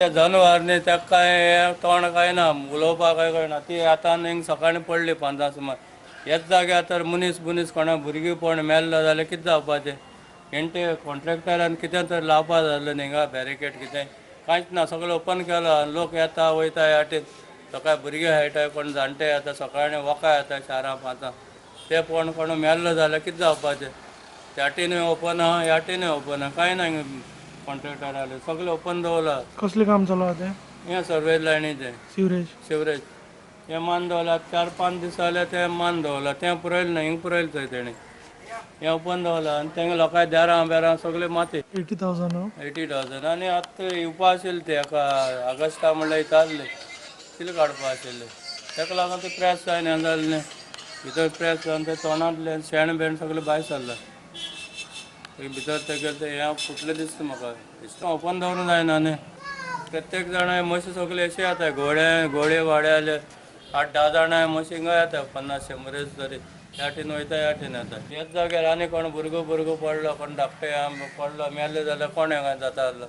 ते जनावर न्ही ताका काय तोंड काय ना उलोवपाक काय कळना ती आतां हिंग सकाळीं पडली 5 सुमार हेच जाग्यार तर मनीस कोणा भुरगीं कोण मेल्लो जाल्यार कितें जावपाचें हेंटे कॉन्ट्रॅक्टरान कितें तर लावपा जाय आसलें हिंगा बॅरिकेड कितें कांयच ना सगळें ओपन केलां लोक येता वयता ह्या वाटेन सकाळीं भुरगे खेळटाय कोण जाणटे येता सकाळीं वोका येता शारां 5 ते कोण मेल्लो जाल्यार कितें जावपाचें त्या वाटेनूय ओपन आहा ह्या वाटेनूय ओपन आहा कांय ना हिंगा कॉन्ट्रॅक्टराले सगळें ओपन दवरलां कसले काम चालू आहा ते हें सर्वेज लायनीचें सिवरेज शिवरेज हें मान दवरलां 4-5 दीस जाले तें मान दवरलां तें पुरयलें ना हिंग पुरयलें थंय तेणें हें ओपन दवरलां आनी तेंगे लोकांय बेरां सगळें माती 80,000 80,000 आनी आतां येवपा आशिल्लें ते हाका ऑगस्टा म्हणल्यार येता आसलें कितें काडपा आशिल्लें ताका लागून तें प्रेस जायना हें जालें भितर प्रेस जावन तें तोंडांतलें शेण बेण सगळें भायर सरलां भितर तेगेलें तें हें फुटलें दिसता म्हाका दिसता ओपन दवरूंक जायना न्ही प्रत्येक जाणां म्हशी सगळे अशें येताय घोडे वाड्याले 8-10 जाणां म्हशी हिंगा येता 50-100 तरी ह्या वाटेन वयता ह्या वाटेन येता हेच जाग्यार आनी कोण भुरगो पडलो कोण धाकटो पडलो मेले जाल्यार कोण हें जाता आसलो